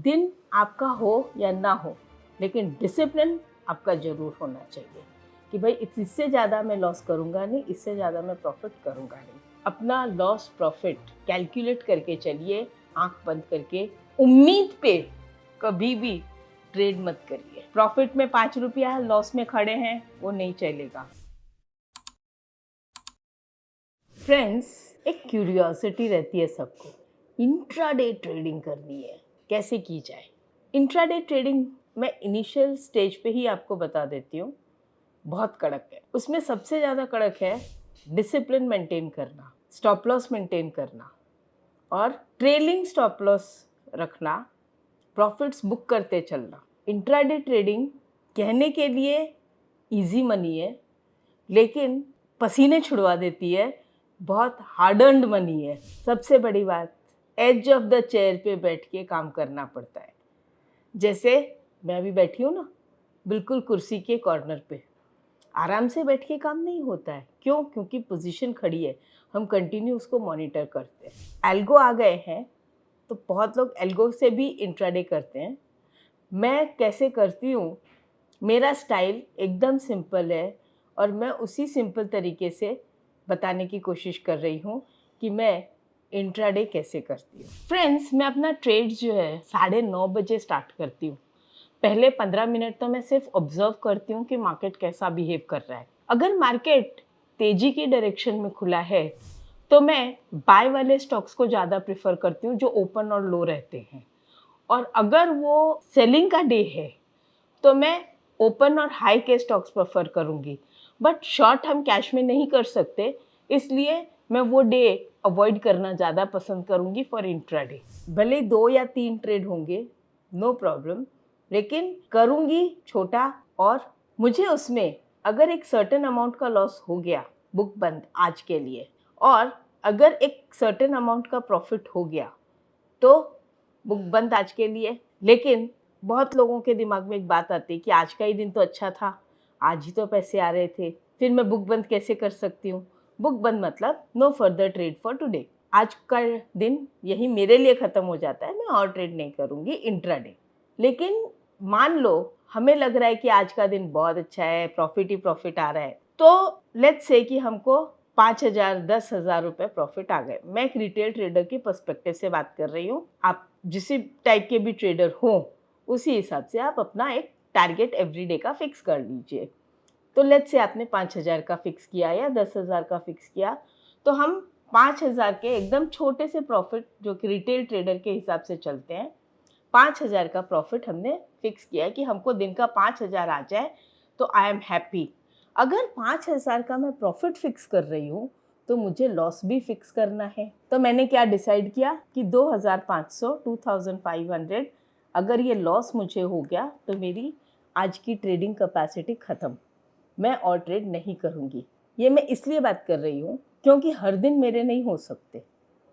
दिन आपका हो या ना हो, लेकिन डिसिप्लिन आपका ज़रूर होना चाहिए कि भाई इससे ज़्यादा मैं लॉस करूँगा नहीं, इससे ज़्यादा मैं प्रॉफिट करूँगा नहीं। अपना लॉस प्रॉफिट कैलकुलेट करके चलिए, आंख बंद करके। उम्मीद पे कभी भी ट्रेड मत करिए। प्रॉफिट में 5 रुपया, लॉस में खड़े हैं, वो नहीं चलेगा। फ्रेंड्स, एक क्यूरियोसिटी रहती है सबको, इंट्राडे ट्रेडिंग करनी है, कैसे की जाए। इंट्राडे ट्रेडिंग मैं इनिशियल स्टेज पे ही आपको बता देती हूँ, बहुत कड़क है। उसमें सबसे ज़्यादा कड़क है डिसिप्लिन मेंटेन करना, स्टॉप लॉस मेंटेन करना और ट्रेलिंग स्टॉप लॉस रखना, प्रॉफिट्स बुक करते चलना। इंट्राडे ट्रेडिंग कहने के लिए इजी मनी है, लेकिन पसीने छुड़वा देती है, बहुत हार्ड अर्न्ड मनी है। सबसे बड़ी बात, एज ऑफ द चेयर पे बैठ के काम करना पड़ता है। जैसे मैं अभी बैठी हूँ ना, बिल्कुल कुर्सी के कॉर्नर पे, आराम से बैठ के काम नहीं होता है। क्यों? क्योंकि पोजीशन खड़ी है, हम कंटिन्यू उसको मॉनिटर करते हैं। एल्गो आ गए हैं, तो बहुत लोग एल्गो से भी इंट्राडे करते हैं। मैं कैसे करती हूँ, मेरा स्टाइल एकदम सिंपल है और मैं उसी सिंपल तरीके से बताने की कोशिश कर रही हूँ कि मैं इंट्राडे कैसे करती हूँ। फ्रेंड्स, मैं अपना ट्रेड जो है 9:30 बजे स्टार्ट करती हूँ। पहले 15 मिनट तो मैं सिर्फ ऑब्जर्व करती हूँ कि मार्केट कैसा बिहेव कर रहा है। अगर मार्केट तेजी की डायरेक्शन में खुला है तो मैं बाय वाले स्टॉक्स को ज़्यादा प्रेफर करती हूँ जो ओपन और लो रहते हैं, और अगर वो सेलिंग का डे है तो मैं ओपन और हाई के स्टॉक्स प्रेफर करूँगी। बट शॉर्ट हम कैश में नहीं कर सकते, इसलिए मैं वो डे अवॉइड करना ज़्यादा पसंद करूँगी फॉर इंट्राडे। भले 2 या 3 ट्रेड होंगे, नो प्रॉब्लम, लेकिन करूँगी छोटा। और मुझे उसमें अगर एक सर्टेन अमाउंट का लॉस हो गया, बुक बंद आज के लिए, और अगर एक सर्टेन अमाउंट का प्रॉफिट हो गया तो बुक बंद आज के लिए। लेकिन बहुत लोगों के दिमाग में एक बात आती है कि आज का ही दिन तो अच्छा था, आज ही तो पैसे आ रहे थे, फिर मैं बुक बंद कैसे कर सकती हूँ। बुक बंद मतलब no further trade for today, आज का दिन यही मेरे लिए ख़त्म हो जाता है, मैं और ट्रेड नहीं करूँगी इंट्राडे। लेकिन मान लो हमें लग रहा है कि आज का दिन बहुत अच्छा है, प्रॉफिट ही प्रॉफिट आ रहा है, तो लेट्स से कि हमको 5,000 10,000 रुपये प्रॉफिट आ गए। मैं एक रिटेल ट्रेडर की पर्सपेक्टिव से बात कर रही हूँ। आप जिस टाइप के भी ट्रेडर हो, उसी हिसाब से आप अपना एक टारगेट एवरीडे का फिक्स कर लीजिए। तो लेट्स से आपने 5,000 का फिक्स किया या 10,000 का फिक्स किया, तो हम 5,000 के एकदम छोटे से प्रॉफिट, जो कि रिटेल ट्रेडर के हिसाब से चलते हैं, 5,000 का प्रॉफिट हमने फिक्स किया है कि हमको दिन का 5,000 आ जाए तो आई एम हैप्पी। अगर 5,000 का मैं प्रॉफिट फिक्स कर रही हूँ तो मुझे लॉस भी फिक्स करना है। तो मैंने क्या डिसाइड किया कि 2,500 2,500 अगर ये लॉस मुझे हो गया तो मेरी आज की ट्रेडिंग कैपेसिटी ख़त्म, मैं और ट्रेड नहीं करूँगी। ये मैं इसलिए बात कर रही हूँ क्योंकि हर दिन मेरे नहीं हो सकते।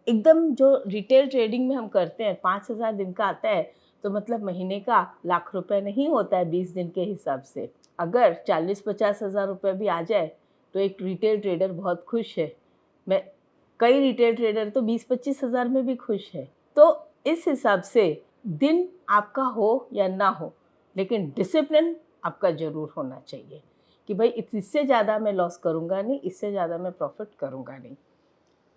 एकदम जो रिटेल ट्रेडिंग में हम करते हैं, 5,000 दिन का आता है तो मतलब महीने का लाख रुपए नहीं होता है 20 दिन के हिसाब से। अगर 40-50 हज़ार रुपये भी आ जाए तो एक रिटेल ट्रेडर बहुत खुश है। मैं कई रिटेल ट्रेडर तो 20-25 हज़ार में भी खुश है। तो इस हिसाब से दिन आपका हो या ना हो, लेकिन डिसिप्लिन आपका ज़रूर होना चाहिए कि भाई इससे ज़्यादा मैं लॉस करूँगा नहीं, इससे ज़्यादा मैं प्रॉफिट करूँगा नहीं।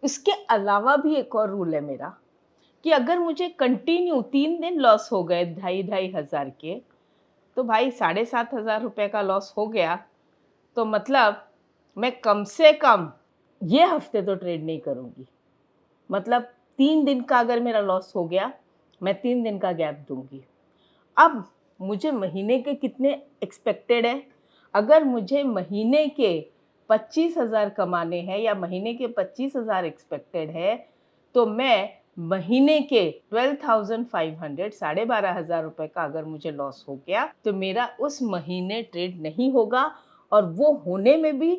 इसके अलावा भी एक और रूल है मेरा कि अगर मुझे कंटिन्यू 3 दिन लॉस हो गए 2,500 हज़ार के, तो भाई 7,500 रुपये का लॉस हो गया, तो मतलब मैं कम से कम ये हफ्ते तो ट्रेड नहीं करूँगी। मतलब 3 दिन का अगर मेरा लॉस हो गया, मैं 3 दिन का गैप दूँगी। अब मुझे महीने के कितने एक्सपेक्टेड है? अगर मुझे महीने के 25,000 कमाने हैं या महीने के 25,000 एक्सपेक्टेड है, तो मैं महीने के 12,500 12,500 रुपये का अगर मुझे लॉस हो गया तो मेरा उस महीने ट्रेड नहीं होगा। और वो होने में भी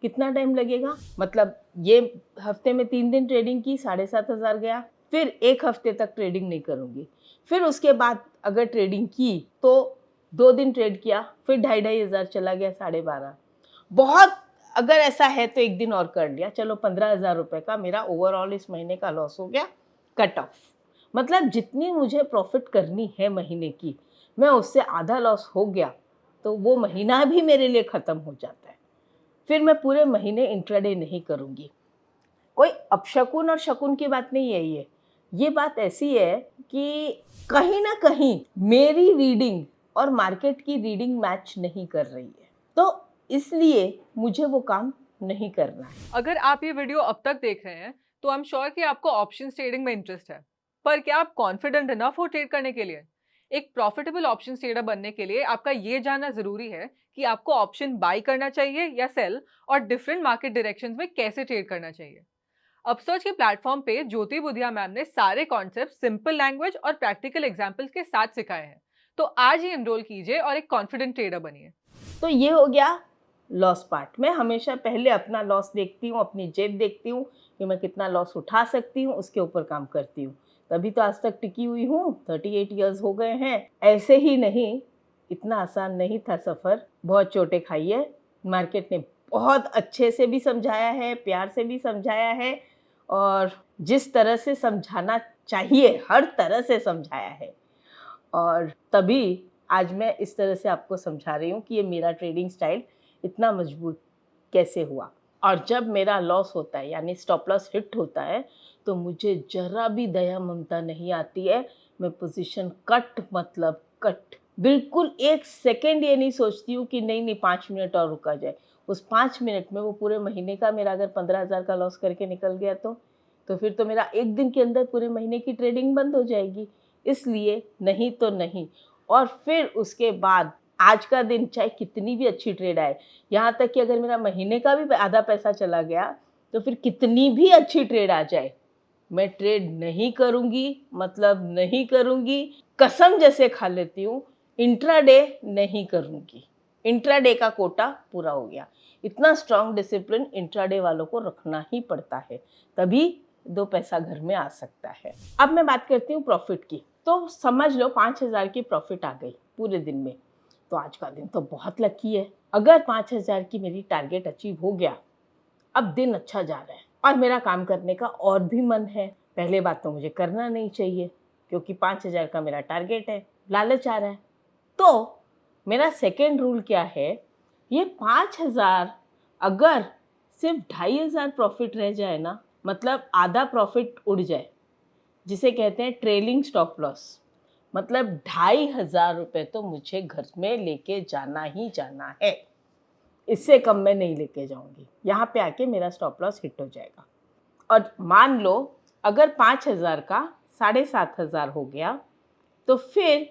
कितना टाइम लगेगा, मतलब ये हफ्ते में 3 दिन ट्रेडिंग की, 7,500 गया, फिर एक हफ्ते तक ट्रेडिंग नहीं करूँगी। फिर उसके बाद अगर ट्रेडिंग की तो 2 दिन ट्रेड किया, फिर 2,500 चला गया, 12,500। बहुत अगर ऐसा है तो एक दिन और कर लिया, चलो 15,000 रुपये का मेरा ओवरऑल इस महीने का लॉस हो गया, कट ऑफ। मतलब जितनी मुझे प्रॉफिट करनी है महीने की, मैं उससे आधा लॉस हो गया तो वो महीना भी मेरे लिए ख़त्म हो जाता है। फिर मैं पूरे महीने इंट्राडे नहीं करूँगी। कोई अपशकुन और शकुन की बात नहीं है ये। ये बात ऐसी है कि कहीं न कहीं मेरी रीडिंग और मार्केट की रीडिंग मैच नहीं कर रही है। तो इसलिए मुझे वो काम नहीं करना है। अगर आप ये वीडियो अब तक देख रहे हैं, तो आई एम श्योर कि आपको ऑप्शन ट्रेडिंग में इंटरेस्ट है। पर क्या आप कॉन्फिडेंट इनफ हो ट्रेड करने के लिए? एक प्रॉफिटेबल ऑप्शन ट्रेडर बनने के लिए आपका ये जानना जरूरी है कि आपको ऑप्शन बाय करना चाहिए या सेल, और डिफरेंट मार्केट डायरेक्शंस में कैसे ट्रेड करना चाहिए। अपसर्च के प्लेटफॉर्म पे ज्योति बुधिया मैम ने सारे कॉन्सेप्ट सिंपल लैंग्वेज और प्रैक्टिकल एग्जांपल्स के साथ सिखाए हैं। तो आज ही एनरोल कीजिए और एक कॉन्फिडेंट ट्रेडर बनिए। तो ये हो गया लॉस पार्ट। मैं हमेशा पहले अपना लॉस देखती हूँ, अपनी जेब देखती हूँ कि मैं कितना लॉस उठा सकती हूँ, उसके ऊपर काम करती हूँ। तभी तो आज तक टिकी हुई हूँ, 38 इयर्स हो गए हैं। ऐसे ही नहीं, इतना आसान नहीं था सफ़र, बहुत चोटें खाई है। मार्केट ने बहुत अच्छे से भी समझाया है, प्यार से भी समझाया है और जिस तरह से समझाना चाहिए हर तरह से समझाया है। और तभी आज मैं इस तरह से आपको समझा रही हूँ कि ये मेरा ट्रेडिंग स्टाइल इतना मजबूत कैसे हुआ। और जब मेरा लॉस होता है यानी स्टॉप लॉस हिट होता है तो मुझे ज़रा भी दया ममता नहीं आती है। मैं पोजीशन कट मतलब कट, बिल्कुल एक सेकंड ये नहीं सोचती हूँ कि नहीं नहीं 5 मिनट और रुका जाए। उस 5 मिनट में वो पूरे महीने का मेरा अगर 15,000 का लॉस करके निकल गया तो फिर तो मेरा एक दिन के अंदर पूरे महीने की ट्रेडिंग बंद हो जाएगी। इसलिए नहीं तो नहीं। और फिर उसके बाद आज का दिन चाहे कितनी भी अच्छी ट्रेड आए, यहाँ तक कि अगर मेरा महीने का भी आधा पैसा चला गया तो फिर कितनी भी अच्छी ट्रेड आ जाए, मैं ट्रेड नहीं करूँगी, मतलब नहीं करूँगी। कसम जैसे खा लेती हूँ, इंट्राडे नहीं करूँगी। इंट्राडे का कोटा पूरा हो गया। इतना स्ट्रॉन्ग डिसिप्लिन इंट्राडे वालों को रखना ही पड़ता है, तभी 2 पैसा घर में आ सकता है। अब मैं बात करती हूँ प्रॉफिट की। तो समझ लो 5,000 की प्रॉफिट आ गई पूरे दिन में, तो आज का दिन तो बहुत लकी है। अगर 5,000 की मेरी टारगेट अचीव हो गया, अब दिन अच्छा जा रहा है और मेरा काम करने का और भी मन है। पहले बात तो मुझे करना नहीं चाहिए क्योंकि 5,000 का मेरा टारगेट है, लालच आ रहा है। तो मेरा सेकेंड रूल क्या है, ये 5,000 अगर सिर्फ 2,500 प्रॉफिट रह जाए ना, मतलब आधा प्रॉफिट उड़ जाए, जिसे कहते हैं ट्रेलिंग स्टॉप लॉस, मतलब 2,500 रुपये तो मुझे घर में लेके जाना ही जाना है। इससे कम मैं नहीं लेके जाऊंगी। यहाँ पे आके मेरा स्टॉप लॉस हिट हो जाएगा। और मान लो अगर 5,000 का 7,500 हो गया तो फिर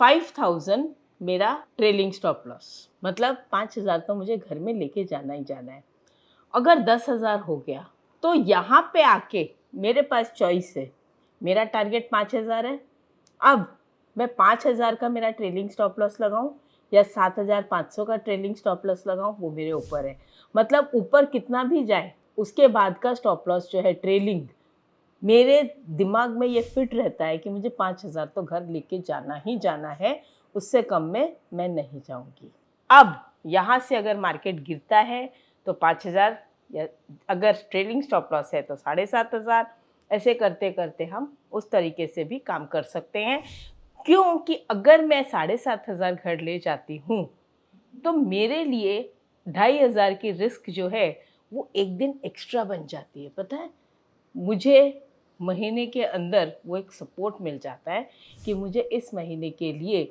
5,000 मेरा ट्रेलिंग स्टॉप लॉस, मतलब 5,000 तो मुझे घर में लेके जाना ही जाना है। अगर 10,000 हो गया तो यहाँ पे आके मेरे पास चॉइस है। मेरा टारगेट 5,000 है। अब मैं 5,000 का मेरा ट्रेलिंग स्टॉप लॉस लगाऊं या 7,500 का ट्रेलिंग स्टॉप लॉस लगाऊं, वो मेरे ऊपर है। मतलब ऊपर कितना भी जाए उसके बाद का स्टॉप लॉस जो है ट्रेलिंग, मेरे दिमाग में ये फिट रहता है कि मुझे 5,000 तो घर लेके जाना ही जाना है, उससे कम में मैं नहीं जाऊंगी। अब यहाँ से अगर मार्केट गिरता है तो 5,000, या अगर ट्रेलिंग स्टॉप लॉस है तो 7,500, ऐसे करते करते हम उस तरीके से भी काम कर सकते हैं। क्योंकि अगर मैं 7,500 घर ले जाती हूँ तो मेरे लिए 2,500 की रिस्क जो है वो एक दिन एक्स्ट्रा बन जाती है। पता है, मुझे महीने के अंदर वो एक सपोर्ट मिल जाता है कि मुझे इस महीने के लिए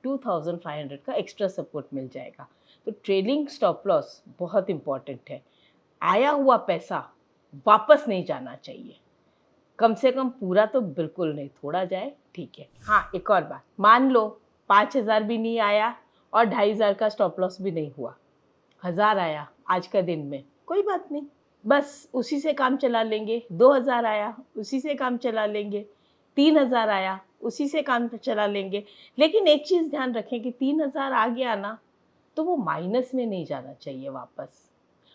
2,500 का एक्स्ट्रा सपोर्ट मिल जाएगा। तो ट्रेलिंग स्टॉप लॉस बहुत इम्पॉर्टेंट है। आया हुआ पैसा वापस नहीं जाना चाहिए, कम से कम पूरा तो बिल्कुल नहीं, थोड़ा जाए ठीक है। हाँ, एक और बात, मान लो 5,000 भी नहीं आया और 2,500 का स्टॉप लॉस भी नहीं हुआ, 1,000 आया आज का दिन में, कोई बात नहीं, बस उसी से काम चला लेंगे। 2,000 आया, उसी से काम चला लेंगे। 3,000 आया, उसी से काम चला लेंगे। लेकिन एक चीज़ ध्यान रखें कि 3,000 आ गया ना तो वो माइनस में नहीं जाना चाहिए वापस।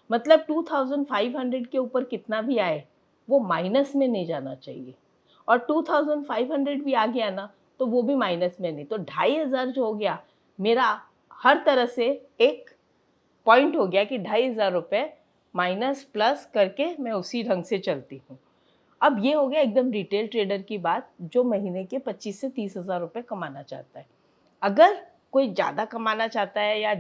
मतलब 2,500 के ऊपर कितना भी आए वो माइनस में नहीं जाना चाहिए, और 2,500 भी आ गया ना तो वो भी माइनस में नहीं। तो 2,500 जो हो गया मेरा, हर तरह से एक पॉइंट हो गया कि 2,500 रुपये माइनस प्लस करके मैं उसी ढंग से चलती हूँ। अब ये हो गया एकदम रिटेल ट्रेडर की बात, जो महीने के 25 से 30 हज़ार रुपये कमाना चाहता है। अगर कोई ज़्यादा कमाना चाहता है या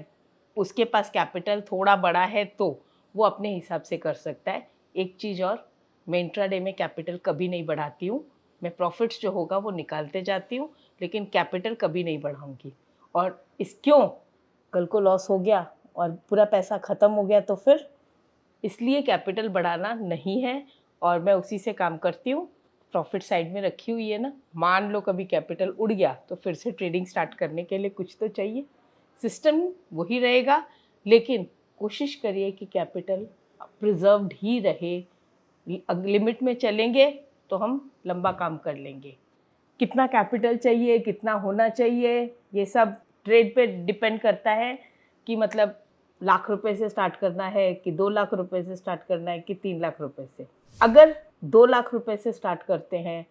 उसके पास कैपिटल थोड़ा बड़ा है तो वो अपने हिसाब से कर सकता है। एक चीज़ और, मैं इंट्राडे में कैपिटल कभी नहीं बढ़ाती हूँ। मैं प्रॉफिट्स जो होगा वो निकालते जाती हूँ, लेकिन कैपिटल कभी नहीं बढ़ाऊँगी। और क्यों? कल को लॉस हो गया और पूरा पैसा ख़त्म हो गया तो फिर, इसलिए कैपिटल बढ़ाना नहीं है और मैं उसी से काम करती हूँ। प्रॉफिट साइड में रखी हुई है ना, मान लो कभी कैपिटल उड़ गया तो फिर से ट्रेडिंग स्टार्ट करने के लिए कुछ तो चाहिए। सिस्टम वही रहेगा, लेकिन कोशिश करिए कि कैपिटल प्रिजर्व्ड ही रहे। लिमिट में चलेंगे तो हम लंबा काम कर लेंगे। कितना कैपिटल चाहिए, कितना होना चाहिए, ये सब ट्रेड पे डिपेंड करता है कि मतलब लाख रुपए से स्टार्ट करना है कि 2 लाख रुपए से स्टार्ट करना है कि 3 लाख रुपए से। अगर 2 लाख रुपए से स्टार्ट करते हैं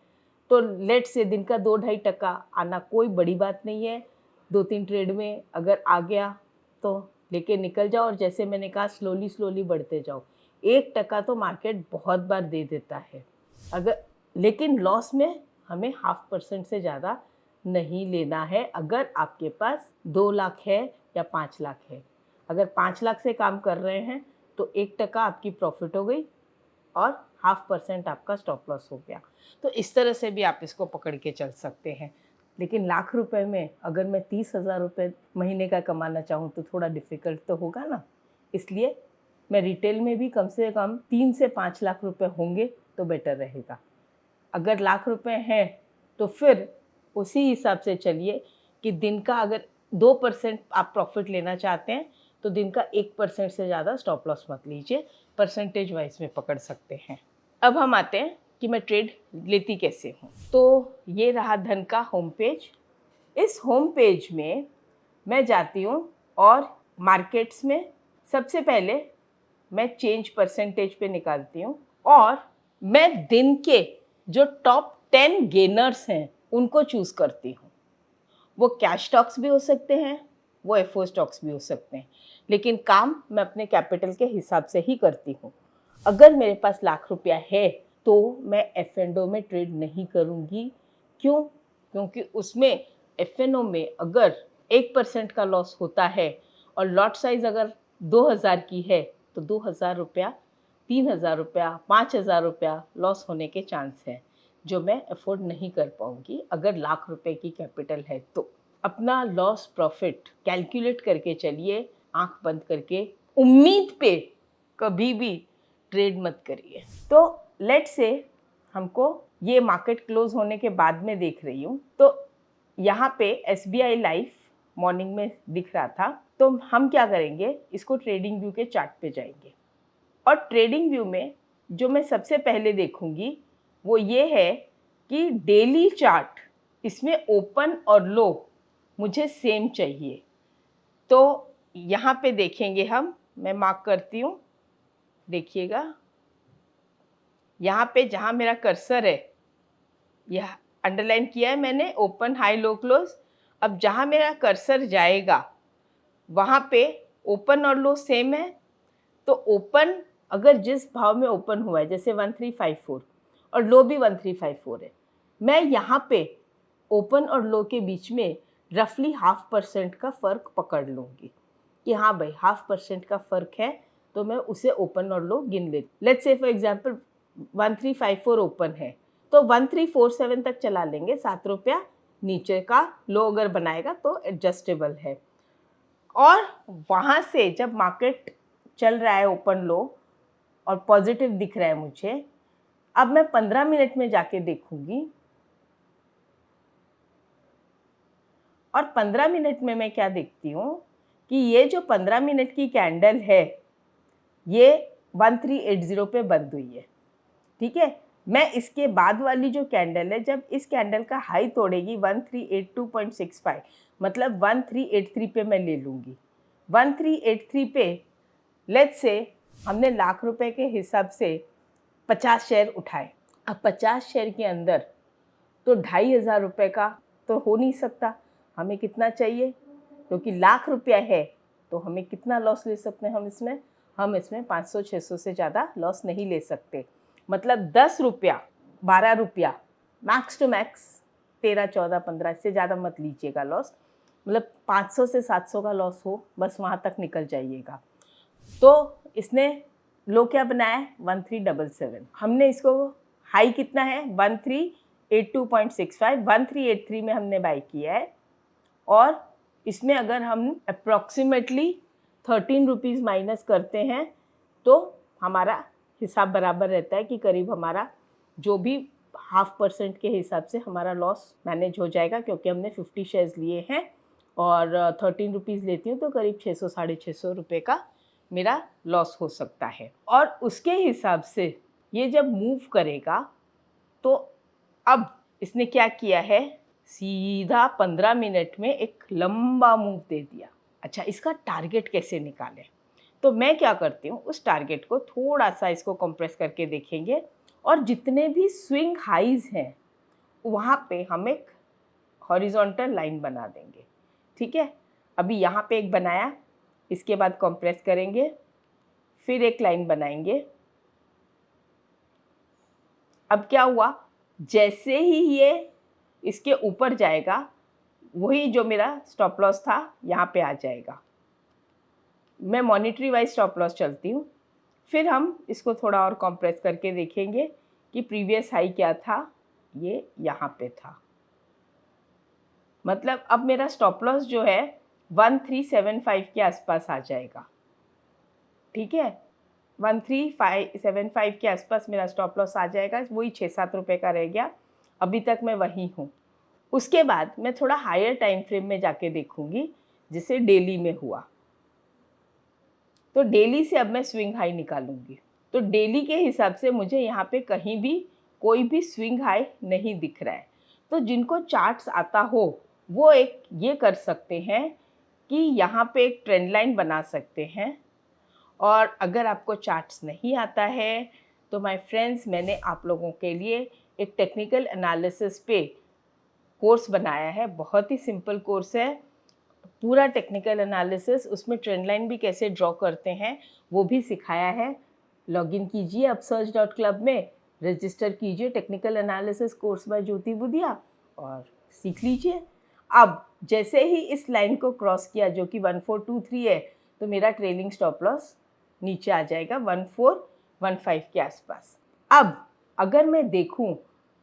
तो लेट से दिन का 2-2.5% आना कोई बड़ी बात नहीं है। 2-3 ट्रेड में अगर आ गया तो लेके निकल जाओ, और जैसे मैंने कहा स्लोली बढ़ते जाओ। 1% तो मार्केट बहुत बार दे देता है। लेकिन लॉस में हमें 0.5% से ज़्यादा नहीं लेना है अगर आपके पास 2 लाख है या 5 लाख है। अगर 5 लाख से काम कर रहे हैं तो 1% आपकी प्रॉफिट हो गई और 0.5% आपका स्टॉप लॉस हो गया। तो इस तरह से भी आप इसको पकड़ के चल सकते हैं। लेकिन लाख रुपए में अगर मैं 30,000 रुपये महीने का कमाना चाहूँ तो थोड़ा डिफ़िकल्ट तो होगा ना। इसलिए मैं रिटेल में भी कम से कम 3 से 5 लाख रुपए होंगे तो बेटर रहेगा। अगर लाख रुपए हैं तो फिर उसी हिसाब से चलिए कि दिन का अगर 2% आप प्रॉफिट लेना चाहते हैं तो दिन का 1% से ज़्यादा स्टॉप लॉस मत लीजिए। परसेंटेज वाइज में पकड़ सकते हैं। अब हम आते हैं कि मैं ट्रेड लेती कैसे हूँ। तो ये रहा धन का होम पेज। इस होम पेज में मैं जाती हूँ और मार्केट्स में सबसे पहले मैं चेंज परसेंटेज पे निकालती हूँ और मैं दिन के जो टॉप 10 गेनर्स हैं उनको चूज़ करती हूँ। वो कैश स्टॉक्स भी हो सकते हैं, वो एफओ स्टॉक्स भी हो सकते हैं, लेकिन काम मैं अपने कैपिटल के हिसाब से ही करती हूँ। अगर मेरे पास लाख रुपया है तो मैं एफ&ओ में ट्रेड नहीं करूँगी। क्यों? क्योंकि उसमें एफ&ओ में अगर 1% का लॉस होता है और लॉट साइज़ अगर 2000 की है तो 2000 रुपया, 3000 रुपया, 5000 रुपया लॉस होने के चांस हैं, जो मैं अफोर्ड नहीं कर पाऊँगी अगर लाख रुपए की कैपिटल है तो। अपना लॉस प्रॉफिट कैलकुलेट करके चलिए, आंख बंद करके। उम्मीद पे कभी भी ट्रेड मत करिए। तो लेट्स से हमको ये मार्केट क्लोज होने के बाद में देख रही हूँ, तो यहाँ पे SBI लाइफ मॉर्निंग में दिख रहा था। तो हम क्या करेंगे, इसको ट्रेडिंग व्यू के चार्ट पे जाएंगे और ट्रेडिंग व्यू में जो मैं सबसे पहले देखूंगी वो ये है कि डेली चार्ट, इसमें ओपन और लो मुझे सेम चाहिए। तो यहाँ पे देखेंगे हम, मैं मार्क करती हूँ, देखिएगा यहाँ पे जहाँ मेरा कर्सर है यह अंडरलाइन किया है मैंने, ओपन हाई लो क्लोज। अब जहाँ मेरा कर्सर जाएगा वहाँ पे ओपन और लो सेम है। तो ओपन अगर जिस भाव में ओपन हुआ है, जैसे 1354 और लो भी 1354 है, मैं यहाँ पे ओपन और लो के बीच में रफली 0.5% का फ़र्क पकड़ लूँगी कि हाँ भाई 0.5% का फ़र्क है, तो मैं उसे ओपन और लो गिन लेती। Let's say for example 1354 open है तो 1347 तक चला लेंगे, 7 रुपया नीचे का लो अगर बनाएगा तो एडजस्टेबल है। और वहाँ से जब मार्केट चल रहा है ओपन लो और पॉजिटिव दिख रहा है मुझे, अब मैं 15 मिनट में जाके देखूंगी और 15 मिनट में मैं क्या देखती हूँ कि ये जो 15 मिनट की कैंडल है ये 1380 पे बंद हुई है। ठीक है, मैं इसके बाद वाली जो कैंडल है, जब इस कैंडल का हाई तोड़ेगी 1382.65, मतलब 1383 पे मैं ले लूँगी। 1383 पे लेट्स से हमने लाख रुपए के हिसाब से 50 शेयर उठाए। अब 50 शेयर के अंदर तो 2500 रुपये का तो हो नहीं सकता। हमें कितना चाहिए, क्योंकि लाख रुपया है तो हमें कितना लॉस ले सकते हैं हम इसमें 500-600 से ज़्यादा लॉस नहीं ले सकते। मतलब 10 रुपया 12 रुपया, मैक्स टू मैक्स 13, 14, 15, इससे ज़्यादा मत लीजिएगा लॉस। मतलब 500 से 700 का लॉस हो, बस वहाँ तक निकल जाइएगा। तो इसने लो क्या बनाया है 1377। हमने इसको हाई कितना है 1382.65, 1383 में हमने बाई किया है। और इसमें अगर हम अप्रॉक्सीमेटली 13 रुपीज़ माइनस करते हैं तो हमारा हिसाब बराबर रहता है कि करीब हमारा जो भी 0.5% के हिसाब से हमारा लॉस मैनेज हो जाएगा, क्योंकि हमने 50 शेयर्स लिए हैं और 13 रुपीज़ लेती हूँ तो करीब 600 साढ़े 600 रुपये का मेरा लॉस हो सकता है। और उसके हिसाब से ये जब मूव करेगा तो अब इसने क्या किया है, सीधा 15 मिनट में एक लंबा मूव दे दिया। अच्छा, इसका टारगेट कैसे निकालें? तो मैं क्या करती हूँ, उस टारगेट को थोड़ा सा इसको कंप्रेस करके देखेंगे और जितने भी स्विंग हाइज हैं वहाँ पे हम एक हॉरिजॉन्टल लाइन बना देंगे। ठीक है, अभी यहाँ पे एक बनाया, इसके बाद कंप्रेस करेंगे, फिर एक लाइन बनाएंगे। अब क्या हुआ, जैसे ही ये इसके ऊपर जाएगा वही जो मेरा स्टॉप लॉस था यहाँ पे आ जाएगा। मैं मॉनिटरी वाइज स्टॉप लॉस चलती हूँ। फिर हम इसको थोड़ा और कंप्रेस करके देखेंगे कि प्रीवियस हाई क्या था, ये यहाँ पे था। मतलब अब मेरा स्टॉप लॉस जो है 1375 के आसपास आ जाएगा। ठीक है, 1375 के आसपास मेरा स्टॉप लॉस आ जाएगा, वही 6-7 रुपये का रह गया। अभी तक मैं वहीं हूँ। उसके बाद मैं थोड़ा हायर टाइम फ्रेम में जाके देखूंगी, जिसे डेली में हुआ। तो डेली से अब मैं स्विंग हाई निकालूंगी। तो डेली के हिसाब से मुझे यहाँ पे कहीं भी कोई भी स्विंग हाई नहीं दिख रहा है। तो जिनको चार्ट्स आता हो वो एक ये कर सकते हैं कि यहाँ पे एक ट्रेंड लाइन बना सकते हैं। और अगर आपको चार्ट्स नहीं आता है तो माय फ्रेंड्स, मैंने आप लोगों के लिए एक टेक्निकल एनालिसिस पे कोर्स बनाया है। बहुत ही सिंपल कोर्स है, पूरा टेक्निकल एनालिसिस, उसमें ट्रेंड लाइन भी कैसे ड्रॉ करते हैं वो भी सिखाया है। लॉगिन कीजिए upsurge.club में, रजिस्टर कीजिए टेक्निकल एनालिसिस कोर्स बाय ज्योति बुधिया और सीख लीजिए। अब जैसे ही इस लाइन को क्रॉस किया जो कि 1423 है, तो मेरा ट्रेलिंग स्टॉप लॉस नीचे आ जाएगा 1415 के आसपास। अब अगर मैं देखूं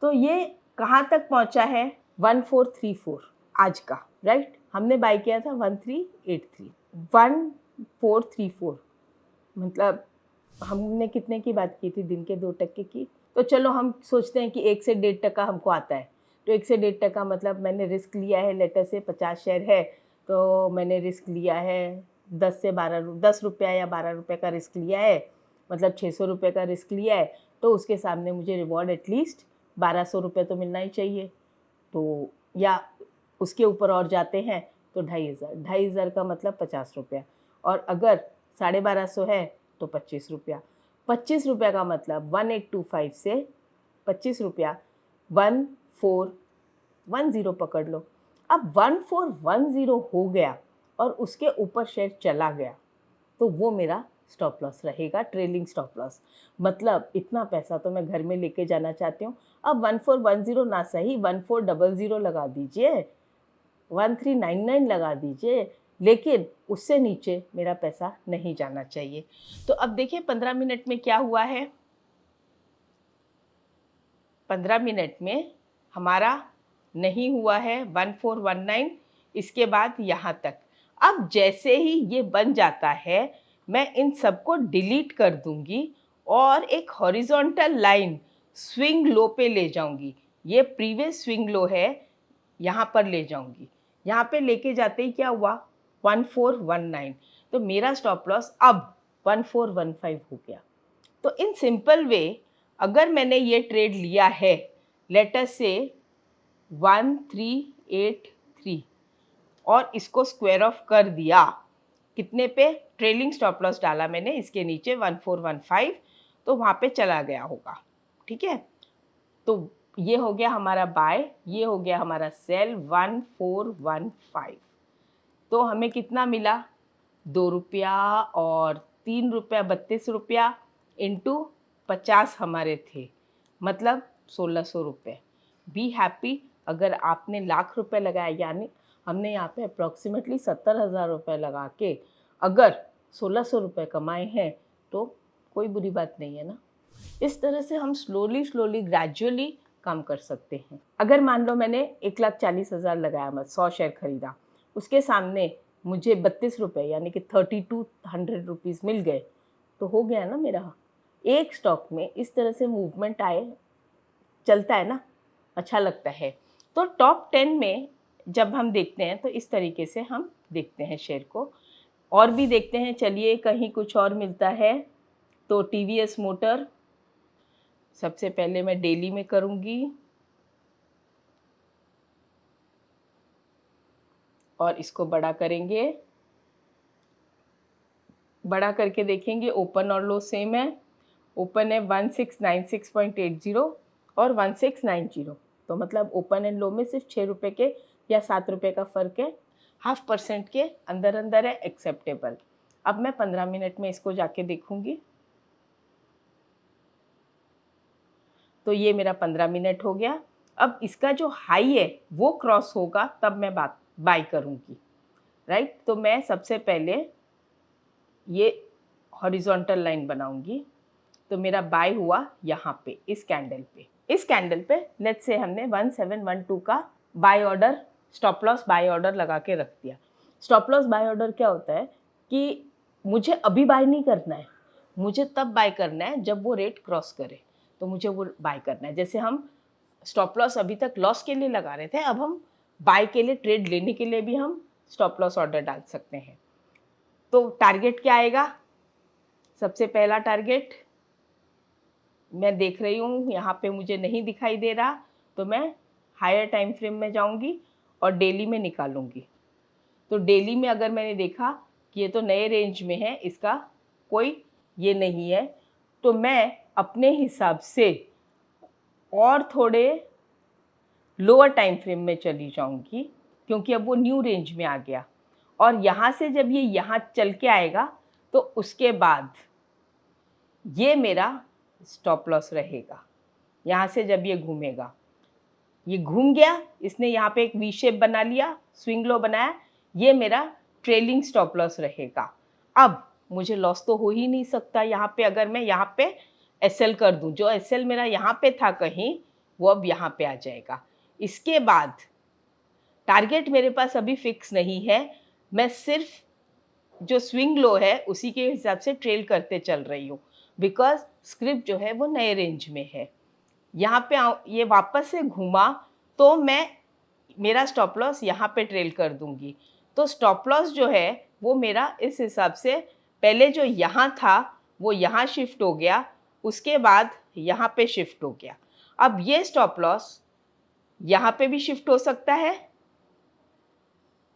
तो ये कहाँ तक पहुँचा है, 1434 आज का, राइट। हमने बाय किया था 1383, 1434, मतलब हमने कितने की बात की थी, दिन के 2% की। तो चलो हम सोचते हैं कि 1 से 1.5% हमको आता है, तो 1 से 1.5% मतलब मैंने रिस्क लिया है, लेटर से 50 शेयर है तो मैंने रिस्क लिया है 10 रुपया या 12 रुपये का रिस्क लिया है, मतलब 600 रुपये का रिस्क लिया है। तो उसके सामने मुझे रिवॉर्ड एटलीस्ट 1200 रुपये तो मिलना ही चाहिए। तो या उसके ऊपर और जाते हैं तो 2500 का मतलब 50 रुपया, और अगर 1250 है तो 25 रुपया। 25 रुपया का मतलब 1825 से 25 रुपया 1410 पकड़ लो। अब 1410 हो गया और उसके ऊपर शेयर चला गया तो वो मेरा स्टॉप लॉस रहेगा, ट्रेलिंग स्टॉप लॉस। मतलब इतना पैसा तो मैं घर में लेके जाना चाहती हूँ। अब 1410 ना सही 1400 लगा दीजिए, 1399 लगा दीजिए, लेकिन उससे नीचे मेरा पैसा नहीं जाना चाहिए। तो अब देखिए 15 मिनट में क्या हुआ है। 15 मिनट में हमारा नहीं हुआ है 1419, इसके बाद यहाँ तक। अब जैसे ही ये बन जाता है मैं इन सबको डिलीट कर दूंगी और एक हॉरिजॉन्टल लाइन स्विंग लो पे ले जाऊंगी। ये प्रीवियस स्विंग लो है, यहाँ पर ले जाऊंगी। यहाँ पे लेके जाते ही क्या हुआ 1419, तो मेरा स्टॉप लॉस अब 1415 हो गया। तो इन सिंपल वे अगर मैंने ये ट्रेड लिया है, लेट अस से 1383 और इसको स्क्वायर ऑफ कर दिया, कितने पे, ट्रेलिंग स्टॉप लॉस डाला मैंने इसके नीचे 1415, तो वहाँ पे चला गया होगा। ठीक है, तो ये हो गया हमारा बाय, ये हो गया हमारा सेल 1415। तो हमें कितना मिला, 2 रुपया और 3 रुपया 32 रुपया इंटू 50 हमारे थे, मतलब 1600 रुपये। बी हैप्पी, अगर आपने लाख रुपए लगाया, यानी हमने यहाँ पे अप्रॉक्सीमेटली 70,000 रुपये लगा के अगर 1600 रुपये कमाए हैं तो कोई बुरी बात नहीं है ना। इस तरह से हम स्लोली ग्रेजुअली काम कर सकते हैं। अगर मान लो मैंने 1,40,000 लगाया, मैं 100 शेयर खरीदा, उसके सामने मुझे 32 रुपये यानी कि 3200 रुपीज़ मिल गए, तो हो गया ना मेरा। एक स्टॉक में इस तरह से मूवमेंट आए, चलता है ना, अच्छा लगता है। तो टॉप 10 में जब हम देखते हैं तो इस तरीके से हम देखते हैं शेयर को। और भी देखते हैं, चलिए कहीं कुछ और मिलता है तो टीवीएस मोटर सबसे पहले मैं डेली में करूँगी और इसको बड़ा करेंगे, बड़ा करके देखेंगे ओपन और लो सेम है। ओपन है 1696.80 और 1690, तो मतलब ओपन एंड लो में सिर्फ 6 रुपये के या 7 रुपये का फ़र्क है, 0.5% के अंदर अंदर है, एक्सेप्टेबल। अब मैं 15 मिनट में इसको जाके देखूंगी, तो ये मेरा 15 मिनट हो गया। अब इसका जो हाई है वो क्रॉस होगा तब मैं बाय करूंगी, राइट। तो मैं सबसे पहले ये हॉरिजॉन्टल लाइन बनाऊंगी, तो मेरा बाय हुआ यहाँ पे इस कैंडल पे। इस कैंडल पे लेट्स से हमने 1712 का buy order, stop loss buy order लगा के रख दिया। स्टॉप लॉस बाय ऑर्डर क्या होता है कि मुझे अभी बाय नहीं करना है, मुझे तब बाय करना है जब वो रेट क्रॉस करे, तो मुझे वो बाय करना है। जैसे हम स्टॉप लॉस अभी तक लॉस के लिए लगा रहे थे, अब हम बाय के लिए, ट्रेड लेने के लिए भी हम स्टॉप लॉस ऑर्डर डाल सकते हैं। तो टारगेट क्या आएगा? सबसे पहला टारगेट मैं देख रही हूँ यहाँ पे मुझे नहीं दिखाई दे रहा, तो मैं हायर टाइम फ्रेम में जाऊँगी और डेली में निकालूंगी। तो डेली में अगर मैंने देखा कि ये तो नए रेंज में है, इसका कोई ये नहीं है, तो मैं अपने हिसाब से और थोड़े लोअर टाइम फ्रेम में चली जाऊंगी, क्योंकि अब वो न्यू रेंज में आ गया। और यहाँ से जब ये यहाँ चल के आएगा तो उसके बाद ये मेरा स्टॉप लॉस रहेगा। यहाँ से जब ये घूमेगा, ये घूम गया, इसने यहाँ पे एक वी शेप बना लिया, स्विंग लो बनाया, ये मेरा ट्रेलिंग स्टॉप लॉस रहेगा। अब मुझे लॉस तो हो ही नहीं सकता यहाँ पे, अगर मैं यहाँ पे एसएल कर दूँ, जो एसएल मेरा यहाँ पे था कहीं, वो अब यहाँ पे आ जाएगा। इसके बाद टारगेट मेरे पास अभी फिक्स नहीं है, मैं सिर्फ जो स्विंग लो है उसी के हिसाब से ट्रेल करते चल रही हूँ, बिकॉज स्क्रिप्ट जो है वो नए रेंज में है। यहाँ पे ये वापस से घूमा तो मैं मेरा स्टॉप लॉस यहाँ पे ट्रेल कर दूंगी। तो स्टॉप लॉस जो है वो मेरा इस हिसाब से, पहले जो यहाँ था वो यहाँ शिफ्ट हो गया, उसके बाद यहाँ पे शिफ्ट हो गया। अब ये स्टॉप लॉस यहाँ पे भी शिफ्ट हो सकता है,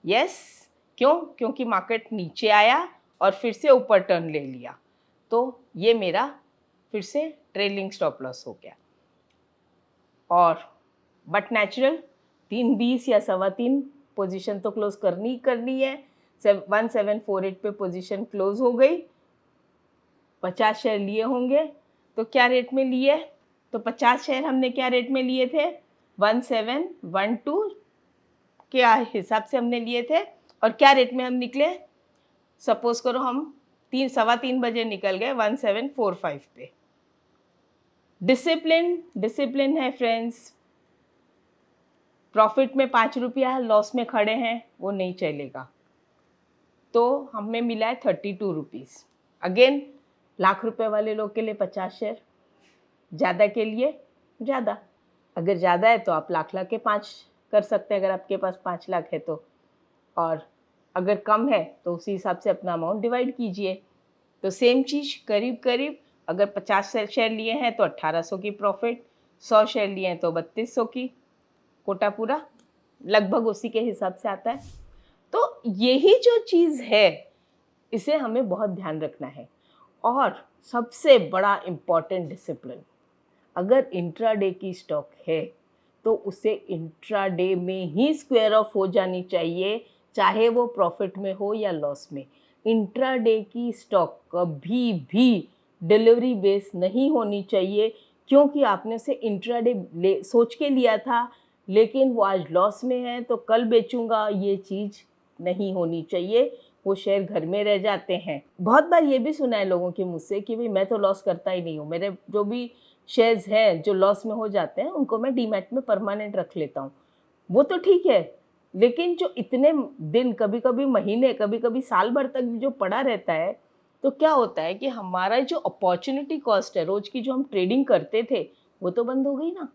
यस। क्यों? क्योंकि मार्केट नीचे आया और फिर से ऊपर टर्न ले लिया, तो ये मेरा फिर से ट्रेलिंग स्टॉप लॉस हो गया। और बट नेचुरल 320 या 3.25 पोजीशन तो क्लोज करनी है। 1748 पे पोजीशन क्लोज हो गई। 50 शेयर लिए होंगे, तो क्या रेट में लिए? तो 50 शेयर हमने क्या रेट में लिए थे? 1712 के हिसाब से हमने लिए थे। और क्या रेट में हम निकले? सपोज करो हम 3-3:15 बजे निकल गए 1745 पे। डिसिप्लिन है फ्रेंड्स। प्रॉफिट में 5 रुपया, लॉस में खड़े हैं, वो नहीं चलेगा। तो हमें मिला है 32 रुपीज़। अगेन लाख रुपए वाले लोग के लिए 50 शेयर, ज़्यादा के लिए ज़्यादा। अगर ज़्यादा है तो आप लाख के 5 कर सकते हैं, अगर आपके पास 5 लाख है तो। और अगर कम है तो उसी हिसाब से अपना अमाउंट डिवाइड कीजिए। तो सेम चीज़ करीब अगर 50 शेयर लिए हैं तो 1800 की प्रॉफिट, 100 शेयर लिए हैं तो 3200 की, कोटा पूरा लगभग उसी के हिसाब से आता है। तो यही जो चीज़ है इसे हमें बहुत ध्यान रखना है। और सबसे बड़ा इम्पॉर्टेंट डिसिप्लिन, अगर इंट्राडे की स्टॉक है तो उसे इंट्राडे में ही स्क्वायर ऑफ हो जानी चाहिए, चाहे वो प्रॉफिट में हो या लॉस में। इंट्राडे की स्टॉक कभी भी डिलीवरी बेस नहीं होनी चाहिए, क्योंकि आपने उसे इंट्राडे सोच के लिया था, लेकिन वो आज लॉस में है तो कल बेचूंगा, ये चीज़ नहीं होनी चाहिए। वो शेयर घर में रह जाते हैं। बहुत बार ये भी सुना है लोगों के मुँह से कि भाई मैं तो लॉस करता ही नहीं हूँ, मेरे जो भी शेयर्स हैं जो लॉस में हो जाते हैं उनको मैं डीमैट में परमानेंट रख लेता हूँ। वो तो ठीक है, लेकिन जो इतने दिन, कभी-कभी महीने, कभी-कभी साल भर तक जो पड़ा रहता है, तो क्या होता है कि हमारा जो अपॉर्चुनिटी कॉस्ट है, रोज़ की जो हम ट्रेडिंग करते थे, वो तो बंद हो गई ना।